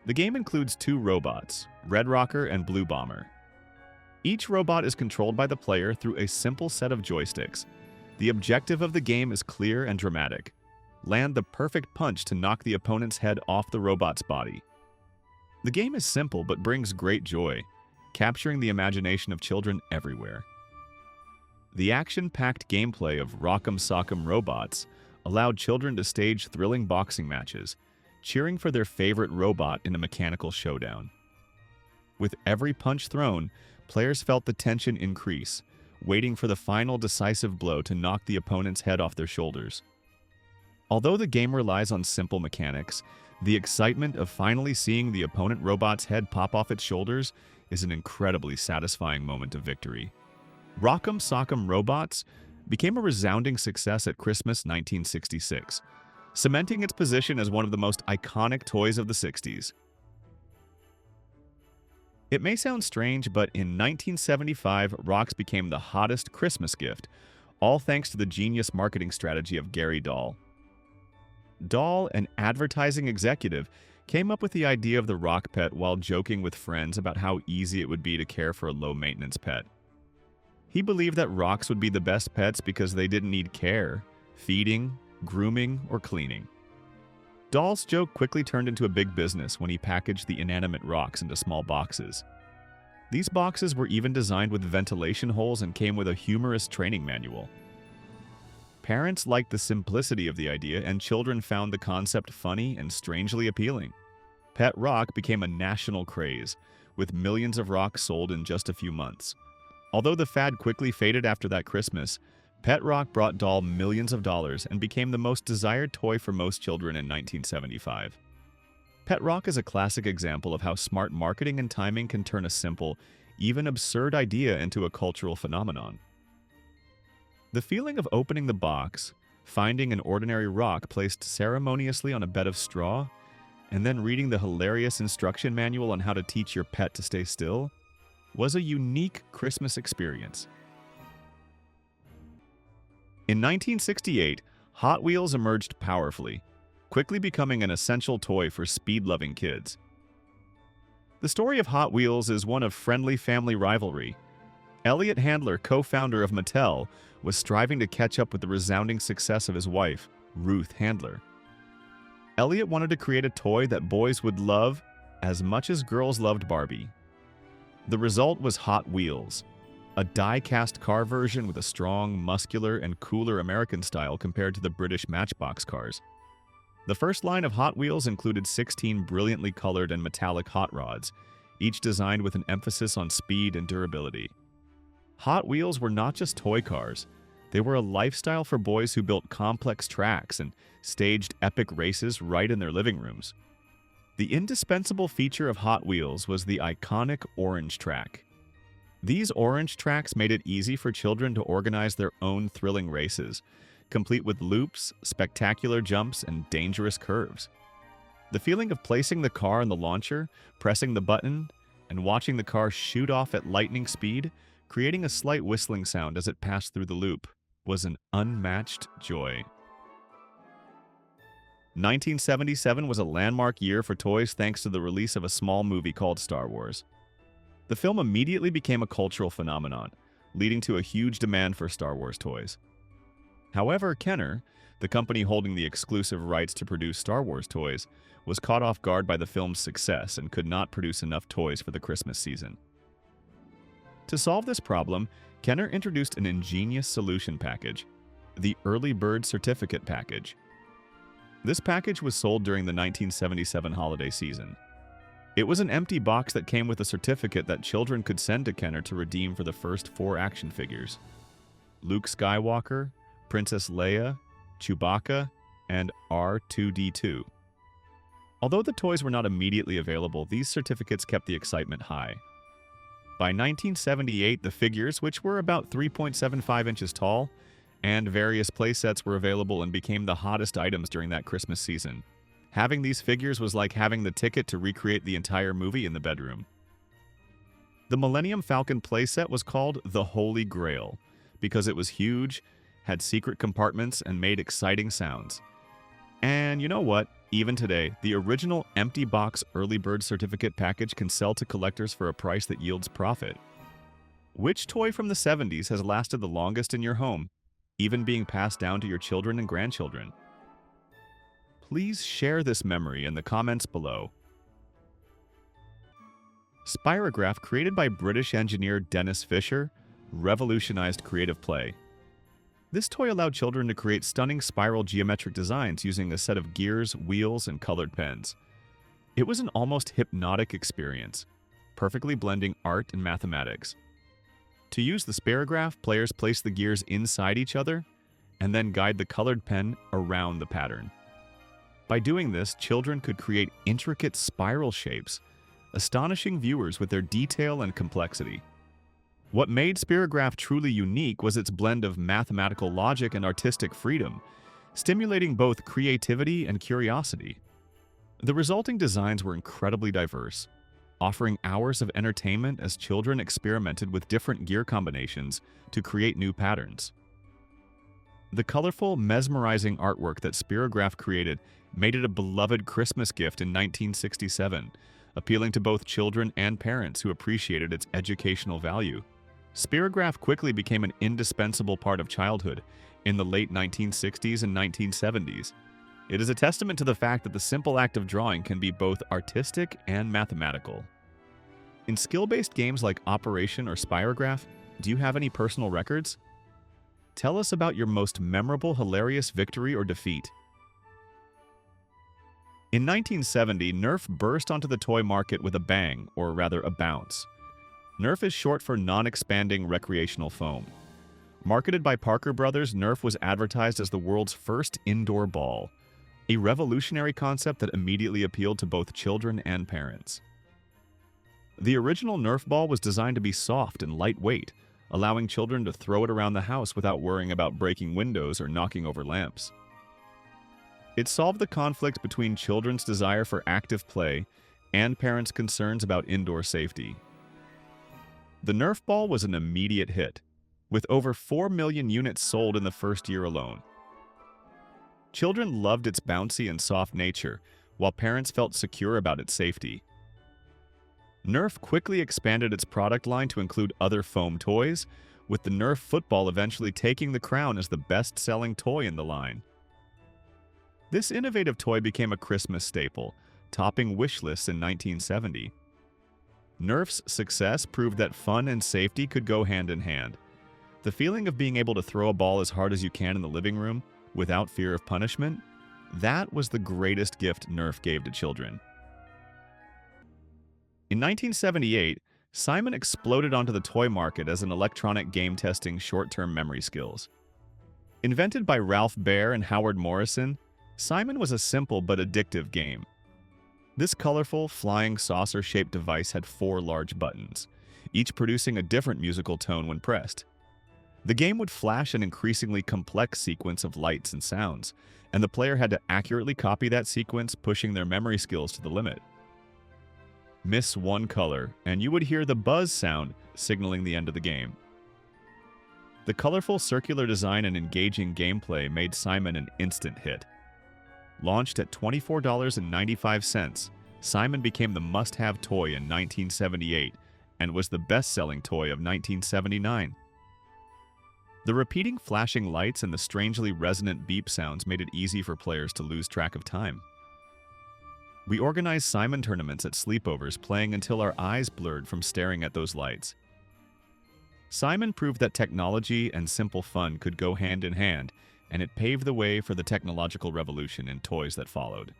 The game includes two robots, Red Rocker and Blue Bomber. Each robot is controlled by the player through a simple set of joysticks. The objective of the game is clear and dramatic. Land the perfect punch to knock the opponent's head off the robot's body. The game is simple but brings great joy, capturing the imagination of children everywhere. The action-packed gameplay of Rock'em Sock'em Robots allowed children to stage thrilling boxing matches, cheering for their favorite robot in a mechanical showdown. With every punch thrown, players felt the tension increase, waiting for the final decisive blow to knock the opponent's head off their shoulders. Although the game relies on simple mechanics, the excitement of finally seeing the opponent robot's head pop off its shoulders is an incredibly satisfying moment of victory. Rock'em Sock'em Robots became a resounding success at Christmas 1966, cementing its position as one of the most iconic toys of the 60s. It may sound strange, but in 1975, rocks became the hottest Christmas gift, all thanks to the genius marketing strategy of Gary Dahl. Dahl, an advertising executive, came up with the idea of the rock pet while joking with friends about how easy it would be to care for a low-maintenance pet. He believed that rocks would be the best pets because they didn't need care, feeding, grooming, or cleaning. Dahl's joke quickly turned into a big business when he packaged the inanimate rocks into small boxes. These boxes were even designed with ventilation holes and came with a humorous training manual. Parents liked the simplicity of the idea, and children found the concept funny and strangely appealing. Pet rock became a national craze, with millions of rocks sold in just a few months. Although the fad quickly faded after that Christmas, Pet rock brought Dahl millions of dollars and became the most desired toy for most children in 1975. Pet rock is a classic example of how smart marketing and timing can turn a simple, even absurd idea into a cultural phenomenon. The feeling of opening the box, finding an ordinary rock placed ceremoniously on a bed of straw, and then reading the hilarious instruction manual on how to teach your pet to stay still, was a unique Christmas experience. In 1968, Hot Wheels emerged powerfully, quickly becoming an essential toy for speed-loving kids. The story of Hot Wheels is one of friendly family rivalry. Elliot Handler, co-founder of Mattel, was striving to catch up with the resounding success of his wife, Ruth Handler. Elliot wanted to create a toy that boys would love as much as girls loved Barbie. The result was Hot Wheels, a die-cast car version with a strong, muscular, and cooler American style compared to the British Matchbox cars. The first line of Hot Wheels included 16 brilliantly colored and metallic hot rods, each designed with an emphasis on speed and durability. Hot Wheels were not just toy cars. They were a lifestyle for boys who built complex tracks and staged epic races right in their living rooms. The indispensable feature of Hot Wheels was the iconic orange track. These orange tracks made it easy for children to organize their own thrilling races, complete with loops, spectacular jumps, and dangerous curves. The feeling of placing the car in the launcher, pressing the button, and watching the car shoot off at lightning speed, creating a slight whistling sound as it passed through the loop, was an unmatched joy. 1977 was a landmark year for toys thanks to the release of a small movie called Star Wars. The film immediately became a cultural phenomenon, leading to a huge demand for Star Wars toys. However, Kenner, the company holding the exclusive rights to produce Star Wars toys, was caught off guard by the film's success and could not produce enough toys for the Christmas season. To solve this problem, Kenner introduced an ingenious solution package, the Early Bird Certificate Package. This package was sold during the 1977 holiday season. It was an empty box that came with a certificate that children could send to Kenner to redeem for the first 4 action figures: Luke Skywalker, Princess Leia, Chewbacca, and R2-D2. Although the toys were not immediately available, these certificates kept the excitement high. By 1978, the figures, which were about 3.75 inches tall, and various playsets were available and became the hottest items during that Christmas season. Having these figures was like having the ticket to recreate the entire movie in the bedroom. The Millennium Falcon playset was called the Holy Grail because it was huge, had secret compartments, and made exciting sounds. And you know what? Even today, the original empty box early bird certificate package can sell to collectors for a price that yields profit. Which toy from the 70s has lasted the longest in your home, even being passed down to your children and grandchildren? Please share this memory in the comments below. Spirograph, created by British engineer Dennis Fisher, revolutionized creative play. This toy allowed children to create stunning spiral geometric designs using a set of gears, wheels, and colored pens. It was an almost hypnotic experience, perfectly blending art and mathematics. To use the spirograph, players place the gears inside each other and then guide the colored pen around the pattern. By doing this, children could create intricate spiral shapes, astonishing viewers with their detail and complexity. What made spirograph truly unique was its blend of mathematical logic and artistic freedom, stimulating both creativity and curiosity. The resulting designs were incredibly diverse, offering hours of entertainment as children experimented with different gear combinations to create new patterns. The colorful, mesmerizing artwork that spirograph created made it a beloved Christmas gift in 1967, appealing to both children and parents who appreciated its educational value. Spirograph quickly became an indispensable part of childhood in the late 1960s and 1970s. It is a testament to the fact that the simple act of drawing can be both artistic and mathematical. In skill-based games like Operation or Spirograph, do you have any personal records? Tell us about your most memorable, hilarious victory or defeat. In 1970, Nerf burst onto the toy market with a bang, or rather a bounce. Nerf is short for non-expanding recreational foam. Marketed by Parker Brothers, Nerf was advertised as the world's first indoor ball, a revolutionary concept that immediately appealed to both children and parents. The original Nerf ball was designed to be soft and lightweight, allowing children to throw it around the house without worrying about breaking windows or knocking over lamps. It solved the conflict between children's desire for active play and parents' concerns about indoor safety. The Nerf ball was an immediate hit, with over 4 million units sold in the first year alone. Children loved its bouncy and soft nature, while parents felt secure about its safety. Nerf quickly expanded its product line to include other foam toys, with the Nerf football eventually taking the crown as the best-selling toy in the line. This innovative toy became a Christmas staple, topping wish lists in 1970. Nerf's success proved that fun and safety could go hand in hand. The feeling of being able to throw a ball as hard as you can in the living room, without fear of punishment, that was the greatest gift Nerf gave to children. In 1978, Simon exploded onto the toy market as an electronic game testing short-term memory skills. Invented by Ralph Baer and Howard Morrison, Simon was a simple but addictive game. This colorful, flying saucer-shaped device had 4 large buttons, each producing a different musical tone when pressed. The game would flash an increasingly complex sequence of lights and sounds, and the player had to accurately copy that sequence, pushing their memory skills to the limit. Miss one color, and you would hear the buzz sound signaling the end of the game. The colorful circular design and engaging gameplay made Simon an instant hit. Launched at $24.95, Simon became the must-have toy in 1978 and was the best-selling toy of 1979. The repeating flashing lights and the strangely resonant beep sounds made it easy for players to lose track of time. We organized Simon tournaments at sleepovers, playing until our eyes blurred from staring at those lights. Simon proved that technology and simple fun could go hand in hand, and it paved the way for the technological revolution in toys that followed.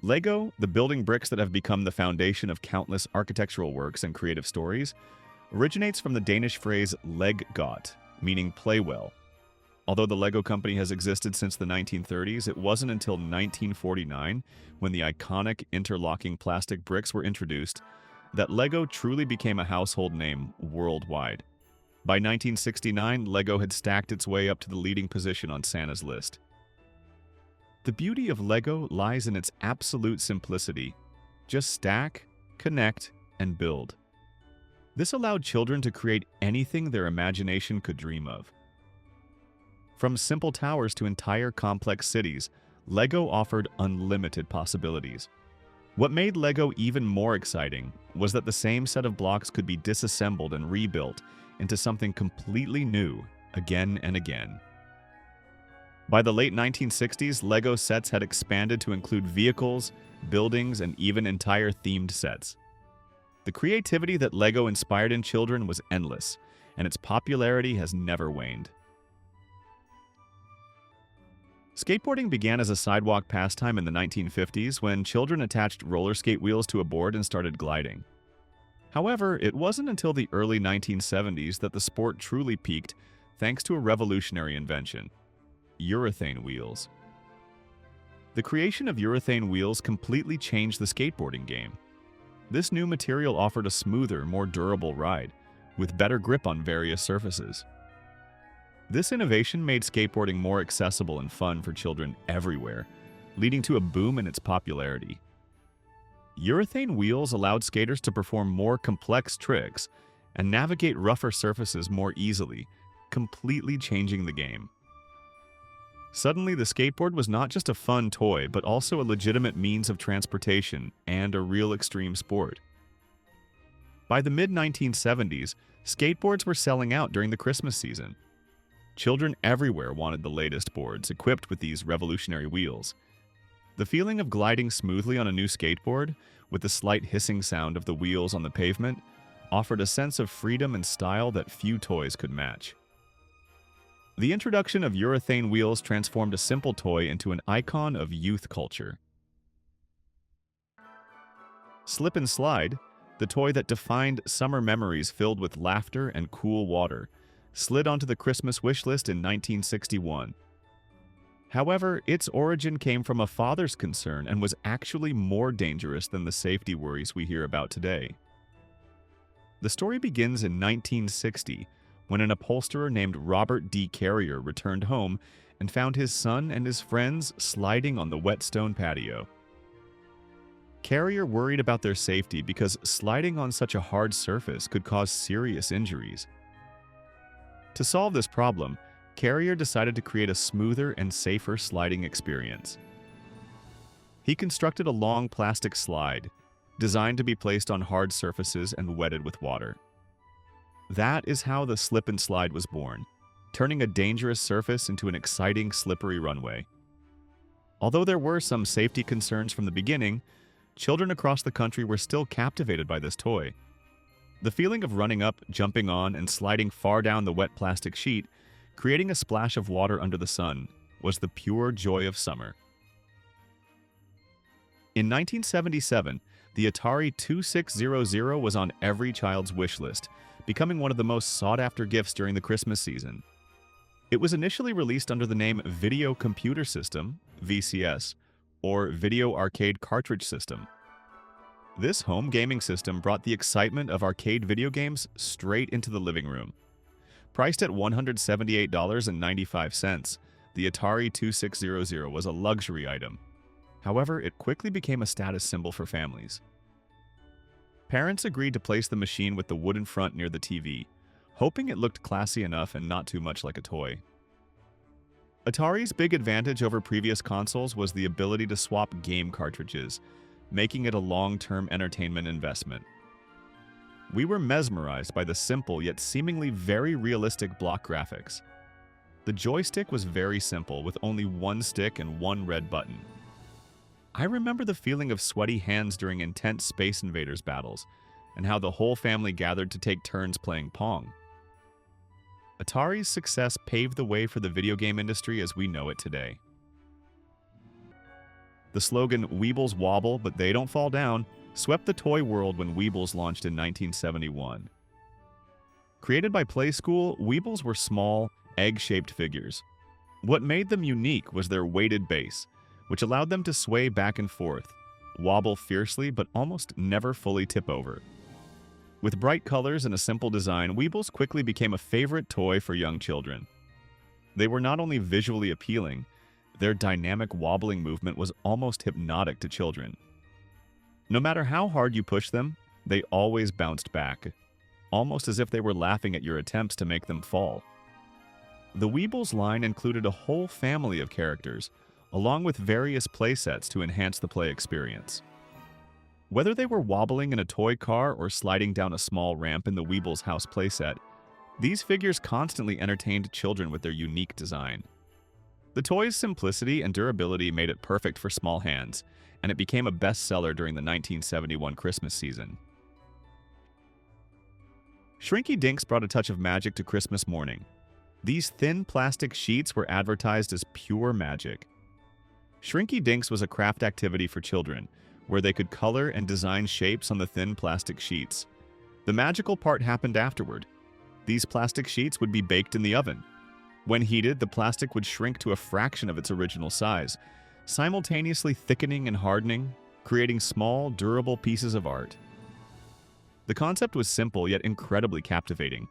Lego, the building bricks that have become the foundation of countless architectural works and creative stories, originates from the Danish phrase "leg godt," meaning play well. Although the Lego company has existed since the 1930s, it wasn't until 1949, when the iconic interlocking plastic bricks were introduced, that Lego truly became a household name worldwide. By 1969, Lego had stacked its way up to the leading position on Santa's list. The beauty of Lego lies in its absolute simplicity. Just stack, connect, and build. This allowed children to create anything their imagination could dream of. From simple towers to entire complex cities, LEGO offered unlimited possibilities. What made LEGO even more exciting was that the same set of blocks could be disassembled and rebuilt into something completely new again and again. By the late 1960s, LEGO sets had expanded to include vehicles, buildings, and even entire themed sets. The creativity that LEGO inspired in children was endless, and its popularity has never waned. Skateboarding began as a sidewalk pastime in the 1950s when children attached roller skate wheels to a board and started gliding. However, it wasn't until the early 1970s that the sport truly peaked thanks to a revolutionary invention: urethane wheels. The creation of urethane wheels completely changed the skateboarding game. This new material offered a smoother, more durable ride, with better grip on various surfaces. This innovation made skateboarding more accessible and fun for children everywhere, leading to a boom in its popularity. Urethane wheels allowed skaters to perform more complex tricks and navigate rougher surfaces more easily, completely changing the game. Suddenly, the skateboard was not just a fun toy, but also a legitimate means of transportation and a real extreme sport. By the mid-1970s, skateboards were selling out during the Christmas season. Children everywhere wanted the latest boards equipped with these revolutionary wheels. The feeling of gliding smoothly on a new skateboard, with the slight hissing sound of the wheels on the pavement, offered a sense of freedom and style that few toys could match. The introduction of urethane wheels transformed a simple toy into an icon of youth culture. Slip and Slide, the toy that defined summer memories filled with laughter and cool water, slid onto the Christmas wish list in 1961. However, its origin came from a father's concern and was actually more dangerous than the safety worries we hear about today. The story begins in 1960, when an upholsterer named Robert D. Carrier returned home and found his son and his friends sliding on the wet stone patio. Carrier worried about their safety because sliding on such a hard surface could cause serious injuries. To solve this problem, Carrier decided to create a smoother and safer sliding experience. He constructed a long plastic slide, designed to be placed on hard surfaces and wetted with water. That is how the Slip and Slide was born, turning a dangerous surface into an exciting, slippery runway. Although there were some safety concerns from the beginning, children across the country were still captivated by this toy. The feeling of running up, jumping on, and sliding far down the wet plastic sheet, creating a splash of water under the sun, was the pure joy of summer. In 1977, the Atari 2600 was on every child's wish list, becoming one of the most sought-after gifts during the Christmas season. It was initially released under the name Video Computer System, VCS, or Video Arcade Cartridge System. This home gaming system brought the excitement of arcade video games straight into the living room. Priced at $178.95, the Atari 2600 was a luxury item. However, it quickly became a status symbol for families. Parents agreed to place the machine with the wooden front near the TV, hoping it looked classy enough and not too much like a toy. Atari's big advantage over previous consoles was the ability to swap game cartridges, making it a long-term entertainment investment. We were mesmerized by the simple yet seemingly very realistic block graphics. The joystick was very simple, with only one stick and one red button. I remember the feeling of sweaty hands during intense Space Invaders battles, and how the whole family gathered to take turns playing Pong. Atari's success paved the way for the video game industry as we know it today. The slogan, "Weebles wobble, but they don't fall down," swept the toy world when Weebles launched in 1971. Created by Playskool, Weebles were small, egg-shaped figures. What made them unique was their weighted base, which allowed them to sway back and forth, wobble fiercely, but almost never fully tip over. With bright colors and a simple design, Weebles quickly became a favorite toy for young children. They were not only visually appealing, their dynamic wobbling movement was almost hypnotic to children. No matter how hard you pushed them, they always bounced back, almost as if they were laughing at your attempts to make them fall. The Weebles line included a whole family of characters, along with various playsets to enhance the play experience. Whether they were wobbling in a toy car or sliding down a small ramp in the Weebles house playset, these figures constantly entertained children with their unique design. The toy's simplicity and durability made it perfect for small hands, and it became a bestseller during the 1971 Christmas season. Shrinky Dinks brought a touch of magic to Christmas morning. These thin plastic sheets were advertised as pure magic. Shrinky Dinks was a craft activity for children, where they could color and design shapes on the thin plastic sheets. The magical part happened afterward. These plastic sheets would be baked in the oven. When heated, the plastic would shrink to a fraction of its original size, simultaneously thickening and hardening, creating small, durable pieces of art. The concept was simple yet incredibly captivating,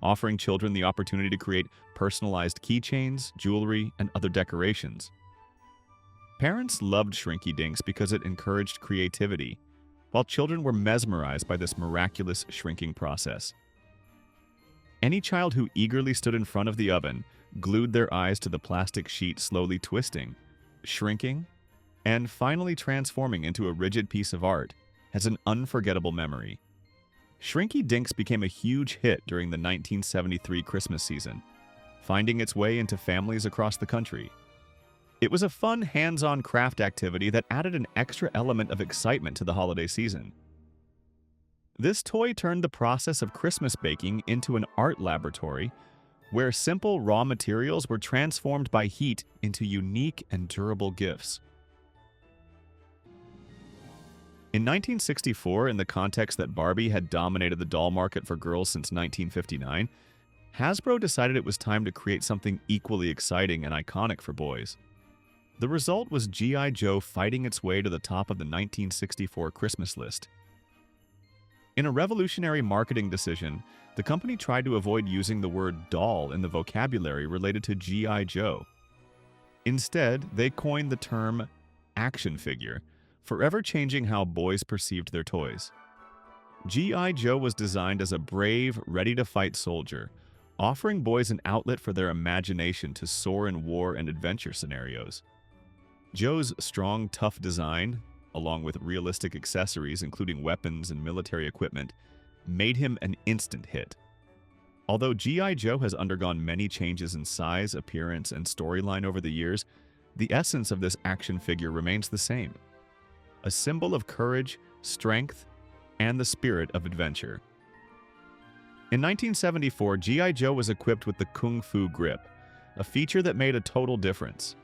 offering children the opportunity to create personalized keychains, jewelry, and other decorations. Parents loved Shrinky Dinks because it encouraged creativity, while children were mesmerized by this miraculous shrinking process. Any child who eagerly stood in front of the oven glued their eyes to the plastic sheet slowly twisting, shrinking, and finally transforming into a rigid piece of art has an unforgettable memory. Shrinky Dinks became a huge hit during the 1973 Christmas season, finding its way into families across the country. It was a fun, hands-on craft activity that added an extra element of excitement to the holiday season. This toy turned the process of Christmas baking into an art laboratory where simple raw materials were transformed by heat into unique and durable gifts. In 1964, in the context that Barbie had dominated the doll market for girls since 1959, Hasbro decided it was time to create something equally exciting and iconic for boys. The result was G.I. Joe fighting its way to the top of the 1964 Christmas list. In a revolutionary marketing decision, the company tried to avoid using the word doll in the vocabulary related to G.I. Joe. Instead, they coined the term action figure, forever changing how boys perceived their toys. G.I. Joe was designed as a brave, ready-to-fight soldier, offering boys an outlet for their imagination to soar in war and adventure scenarios. Joe's strong, tough design, along with realistic accessories including weapons and military equipment, made him an instant hit. Although G.I. Joe has undergone many changes in size, appearance, and storyline over the years, the essence of this action figure remains the same: a symbol of courage, strength, and the spirit of adventure. In 1974, G.I. Joe was equipped with the Kung Fu Grip, a feature that made a total difference.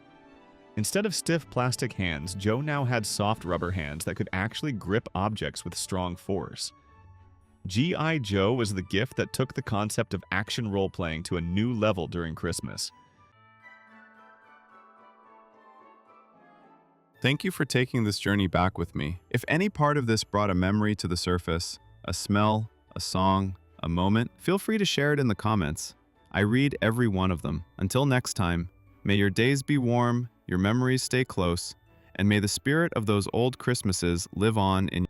Instead of stiff plastic hands, Joe now had soft rubber hands that could actually grip objects with strong force. G.I. Joe was the gift that took the concept of action role-playing to a new level during Christmas. Thank you for taking this journey back with me. If any part of this brought a memory to the surface, a smell, a song, a moment, feel free to share it in the comments. I read every one of them. Until next time, may your days be warm, your memories stay close, and may the spirit of those old Christmases live on in